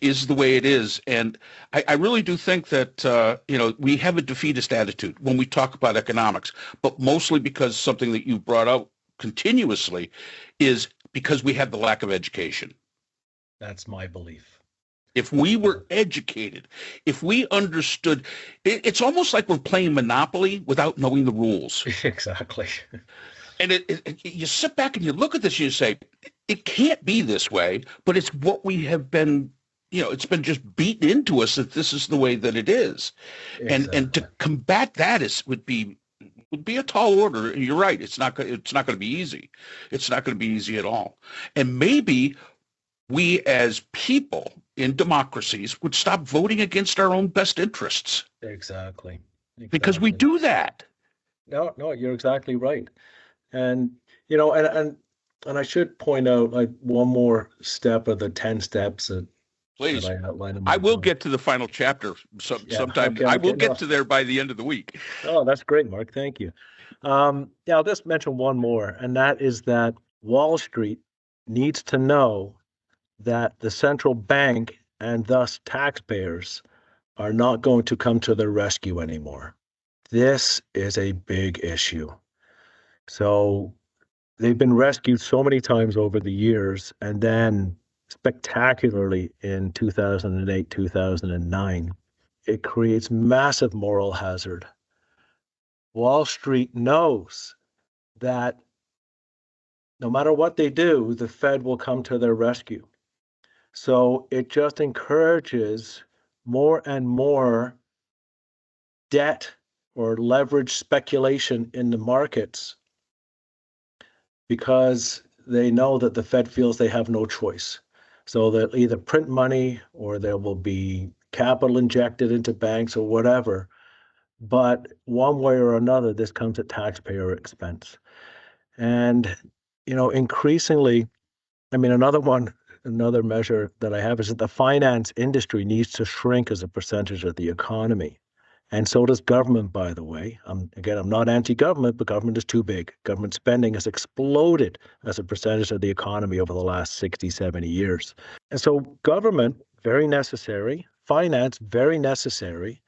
is the way it is. And I really do think that, we have a defeatist attitude when we talk about economics, but mostly because something that you brought out continuously is because we have the lack of education. That's my belief. If we were educated, if we understood, it's almost like we're playing Monopoly without knowing the rules. Exactly. And you sit back and you look at this and you say, it can't be this way, but it's what we have been, it's been just beaten into us that this is the way that it is. Exactly. And to combat that would be a tall order. You're right. It's not going to be easy. It's not going to be easy at all. And maybe we as people in democracies would stop voting against our own best interests. Exactly. because we Exactly. do that. No, you're exactly right. And you know, and I should point out like one more step of the 10 steps that Please. I outline in I my will book. get to the final chapter Yeah, sometime. I will okay. get No, to there by the end of the week. oh, that's great, Mark. Thank you. Yeah, I'll just mention one more, and that is that Wall Street needs to know that the central bank and thus taxpayers are not going to come to their rescue anymore. This is a big issue. So they've been rescued so many times over the years, and then spectacularly in 2008, 2009, it creates massive moral hazard. Wall Street knows that no matter what they do, the Fed will come to their rescue. So it just encourages more and more debt or leverage speculation in the markets because they know that the Fed feels they have no choice. So they'll either print money or there will be capital injected into banks or whatever. But one way or another, this comes at taxpayer expense. And, increasingly, I mean, another measure that I have is that the finance industry needs to shrink as a percentage of the economy. And so does government, by the way. I'm not anti-government, but government is too big. Government spending has exploded as a percentage of the economy over the last 60, 70 years. And so government, very necessary. Finance, very necessary.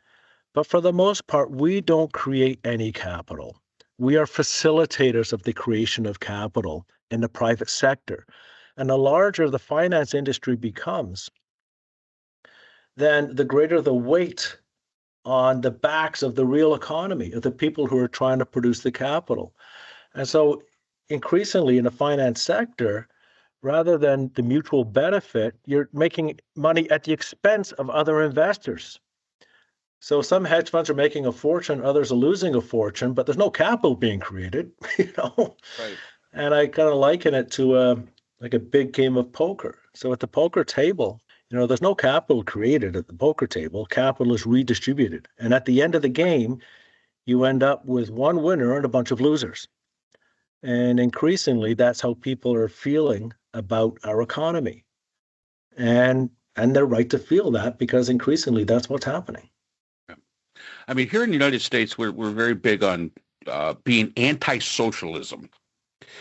But for the most part, we don't create any capital. We are facilitators of the creation of capital in the private sector. And the larger the finance industry becomes, then the greater the weight on the backs of the real economy, of the people who are trying to produce the capital. And so increasingly in the finance sector, rather than the mutual benefit, you're making money at the expense of other investors. So some hedge funds are making a fortune, others are losing a fortune, but there's no capital being created, you know. Right. And I kind of liken it to like a big game of poker. So at the poker table, there's no capital created at the poker table. Capital is redistributed. And at the end of the game, you end up with one winner and a bunch of losers. And increasingly, that's how people are feeling about our economy. And they're right to feel that because increasingly that's what's happening. I mean, here in the United States, we're very big on being anti-socialism.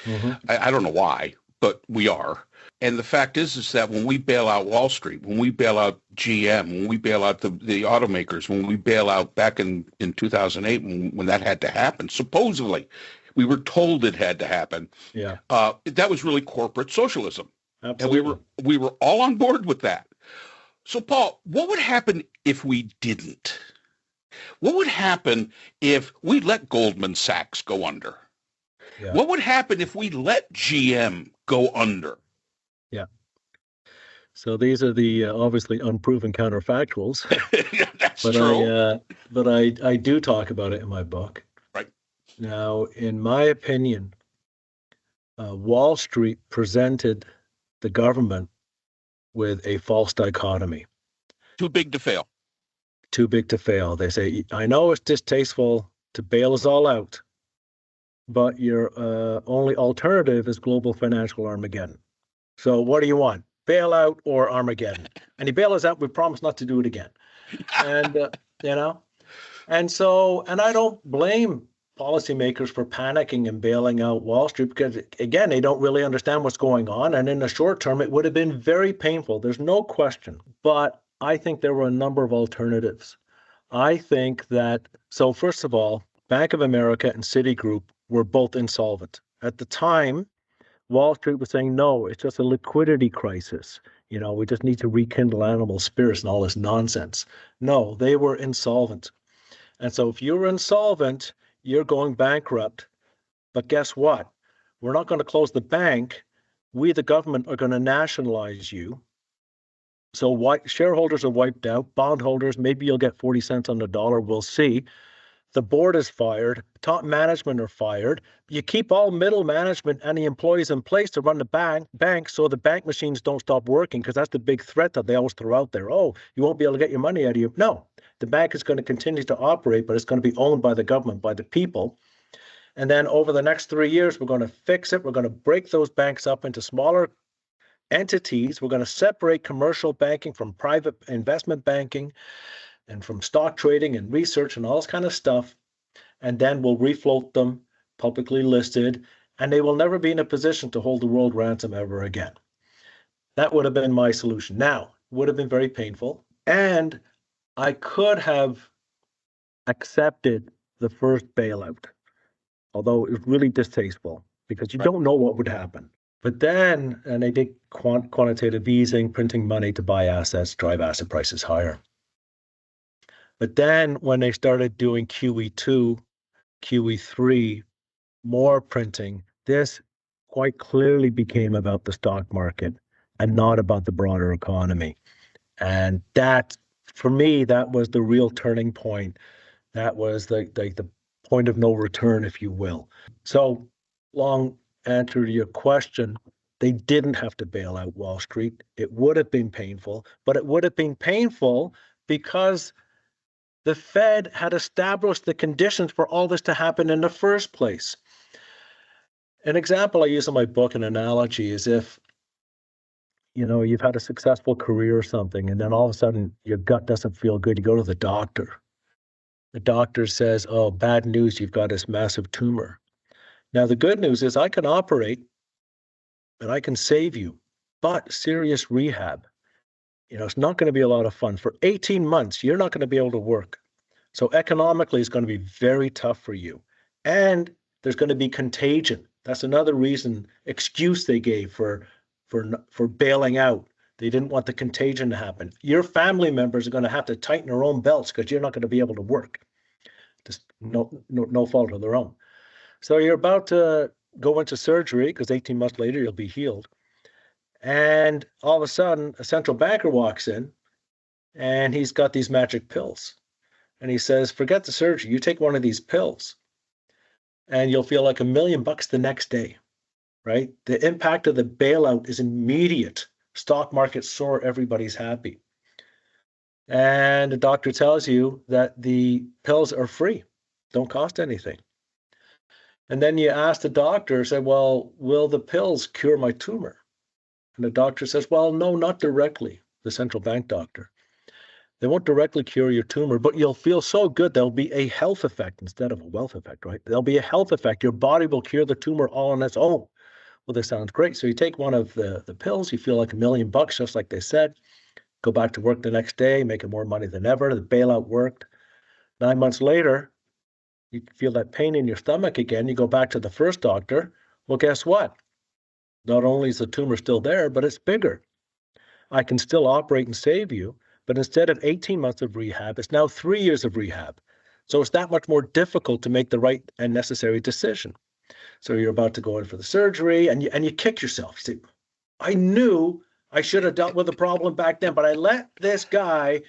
Mm-hmm. I don't know why, but we are. And the fact is that when we bail out Wall Street, when we bail out GM, when we bail out the automakers, when we bail out back in 2008, when that had to happen, supposedly, we were told it had to happen. Yeah. That was really corporate socialism. Absolutely. And we were all on board with that. So, Paul, what would happen if we didn't? What would happen if we let Goldman Sachs go under? Yeah. What would happen if we let GM go under? Yeah. So these are the obviously unproven counterfactuals. That's true. But I do talk about it in my book. Right. Now, in my opinion, Wall Street presented the government with a false dichotomy. Too big to fail. Too big to fail. They say, I know it's distasteful to bail us all out, but your only alternative is global financial Armageddon. So what do you want? Bailout or Armageddon? And you bail us out, we promise not to do it again. And, and I don't blame policymakers for panicking and bailing out Wall Street because, again, they don't really understand what's going on. And in the short term, it would have been very painful. There's no question. But I think there were a number of alternatives. I think that, so first of all, Bank of America and Citigroup were both insolvent. At the time, Wall Street was saying, no, it's just a liquidity crisis. We just need to rekindle animal spirits and all this nonsense. No, they were insolvent. And so if you're insolvent, you're going bankrupt. But guess what? We're not going to close the bank. We, the government, are going to nationalize you. So shareholders are wiped out, bondholders, maybe you'll get 40 cents on the dollar, we'll see. The board is fired, top management are fired. You keep all middle management and the employees in place to run the bank so the bank machines don't stop working, because that's the big threat that they always throw out there. Oh, you won't be able to get your money out of you. No, The bank is going to continue to operate, but it's going to be owned by the government, by the people. And then over the next 3 years, we're going to fix it. We're going to break those banks up into smaller entities. We're going to separate commercial banking from private investment banking and from stock trading and research and all this kind of stuff. And then we'll refloat them publicly listed, and they will never be in a position to hold the world ransom ever again. That would have been my solution. Now, it would have been very painful, and I could have accepted the first bailout, although it was really distasteful because you don't know what would happen. But then, and they did quantitative easing, printing money to buy assets, drive asset prices higher. But then when they started doing QE2, QE3, more printing, this quite clearly became about the stock market and not about the broader economy. And that, for me, that was the real turning point. That was the point of no return, if you will. So, long answer to your question, they didn't have to bail out Wall Street. It would have been painful, but it would have been painful because the Fed had established the conditions for all this to happen in the first place. An example I use in my book, an analogy, is if you've had a successful career or something, and then all of a sudden your gut doesn't feel good. You go to the doctor. The doctor says, "Oh, bad news, you've got this massive tumor." Now, the good news is I can operate and I can save you, but serious rehab. It's not going to be a lot of fun. For 18 months, you're not going to be able to work. So economically, it's going to be very tough for you. And there's going to be contagion. That's another excuse they gave for bailing out. They didn't want the contagion to happen. Your family members are going to have to tighten their own belts because you're not going to be able to work. Just no fault of their own. So you're about to go into surgery because 18 months later, you'll be healed. And all of a sudden, a central banker walks in and he's got these magic pills. And he says, forget the surgery. You take one of these pills and you'll feel like $1 million the next day, right? The impact of the bailout is immediate. Stock market soar, everybody's happy. And the doctor tells you that the pills are free, don't cost anything. And then you ask the doctor, say, well, will the pills cure my tumor? And the doctor says, well, no, not directly, the central bank doctor. They won't directly cure your tumor, but you'll feel so good, there'll be a health effect instead of a wealth effect, right? There'll be a health effect. Your body will cure the tumor all on its own. Well, this sounds great. So you take one of the pills, you feel like $1 million, just like they said, go back to work the next day, making more money than ever. The bailout worked. 9 months later, you feel that pain in your stomach again. You go back to the first doctor. Well, guess what? Not only is the tumor still there, but it's bigger. I can still operate and save you, but instead of 18 months of rehab, it's now 3 years of rehab. So it's that much more difficult to make the right and necessary decision. So you're about to go in for the surgery and you kick yourself. You say, I knew I should have dealt with the problem back then, but I let this guy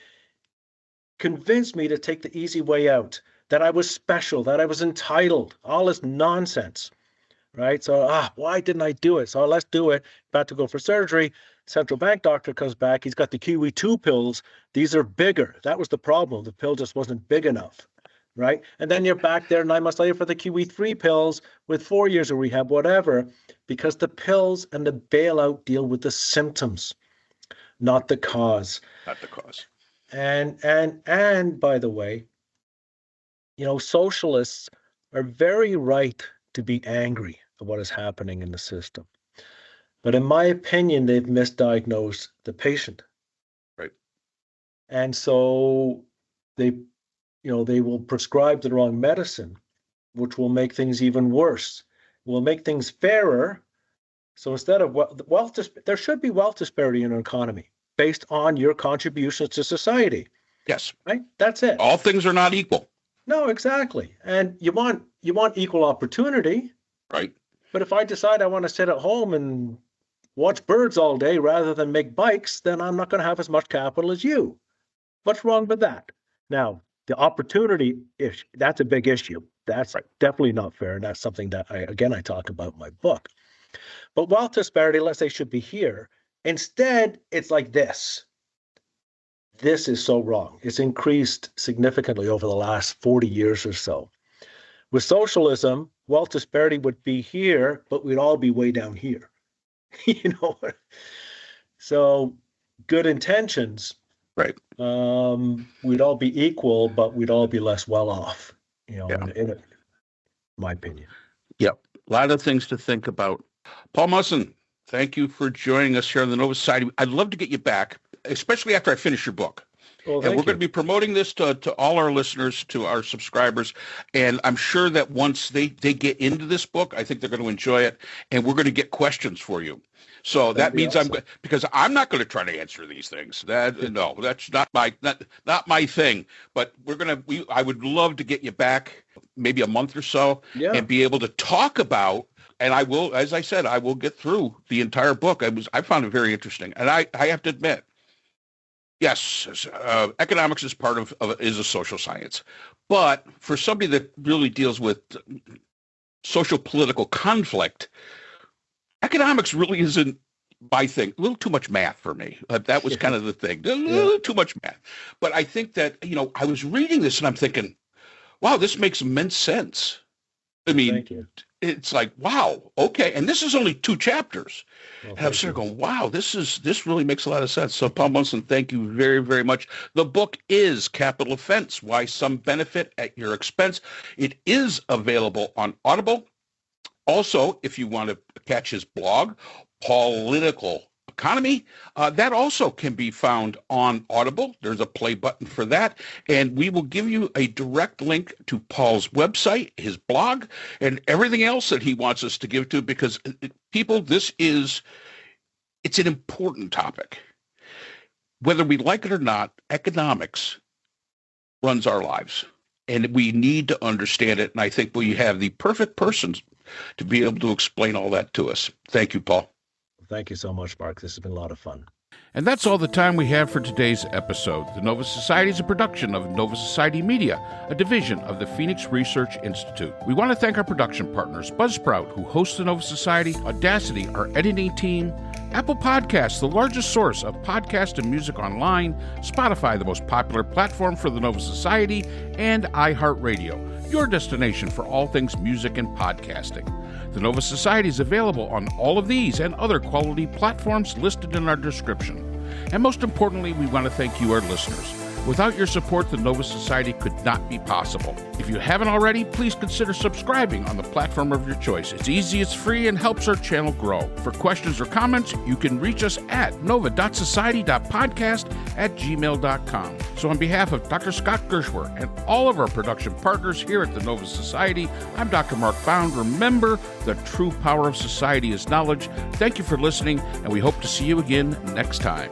convince me to take the easy way out, that I was special, that I was entitled, all this nonsense. Right? So, why didn't I do it? So let's do it. About to go for surgery. Central bank doctor comes back. He's got the QE2 pills. These are bigger. That was the problem. The pill just wasn't big enough. Right? And then you're back there 9 months later for the QE3 pills with 4 years of rehab, whatever, because the pills and the bailout deal with the symptoms, not the cause. Not the cause. And by the way, socialists are very right to be angry at what is happening in the system. But in my opinion, they've misdiagnosed the patient. Right. And so they will prescribe the wrong medicine, which will make things even worse. Will make things fairer. So instead of there should be wealth disparity in an economy based on your contributions to society. Yes. Right? That's it. All things are not equal. No, exactly. And you want equal opportunity. Right. But if I decide I want to sit at home and watch birds all day rather than make bikes, then I'm not going to have as much capital as you. What's wrong with that? Now, the opportunity issue, that's a big issue. That's definitely not fair. And that's something that I talk about in my book. But wealth disparity, let's say, should be here. Instead, it's like this. this is so wrong. It's increased significantly over the last 40 years or so. With socialism, wealth disparity would be here, but we'd all be way down here. You know, so good intentions. Right. We'd all be equal, but we'd all be less well off, you know, Yeah. in my opinion. Yep. A lot of things to think about. Paul Musson, thank you for joining us here on the Nova Society. I'd love to get you back, especially after I finish your book. Well, And we're going to be promoting this to all our listeners, to our subscribers. And I'm sure that once they get into this book, I think they're going to enjoy it. And we're going to get questions for you. So that means awesome. Because I'm not going to try to answer these things. No, that's not my thing. But I would love to get you back maybe a month or so and be able to talk about. And I will, as I said, I will get through the entire book. I found it very interesting. And I have to admit, yes, economics is is a social science. But for somebody that really deals with social political conflict, economics really isn't my thing. A little too much math for me. That was kind of the thing. A little too much math. But I think that, I was reading this and I'm thinking, wow, this makes immense sense. I mean, it's like, wow, okay. And this is only 2 chapters. And I'm sort of going, wow, this really makes a lot of sense. So Paul Musson, thank you very, very much. The book is Capital Offense, Why Some Benefit at Your Expense. It is available on Audible. Also, if you want to catch his blog, Political Economy, that also can be found on Audible. There's a play button for that. And we will give you a direct link to Paul's website, his blog, and everything else that he wants us to give to, because people, it's an important topic. Whether we like it or not, economics runs our lives. And we need to understand it. And I think we have the perfect persons to be able to explain all that to us. Thank you, Paul. Thank you so much, Mark. This has been a lot of fun. And that's all the time we have for today's episode. The Nova Society is a production of Nova Society Media, a division of the Phoenix Research Institute. We want to thank our production partners, Buzzsprout, who hosts the Nova Society, Audacity, our editing team, Apple Podcasts, the largest source of podcast and music online, Spotify, the most popular platform for the Nova Society, and iHeartRadio, your destination for all things music and podcasting. The Nova Society is available on all of these and other quality platforms listed in our description. And most importantly, we want to thank you, our listeners. Without your support, the Nova Society could not be possible. If you haven't already, please consider subscribing on the platform of your choice. It's easy, it's free, and helps our channel grow. For questions or comments, you can reach us at nova.society.podcast@gmail.com. So on behalf of Dr. Scott Gershwer and all of our production partners here at the Nova Society, I'm Dr. Mark Bound. Remember, the true power of society is knowledge. Thank you for listening, and we hope to see you again next time.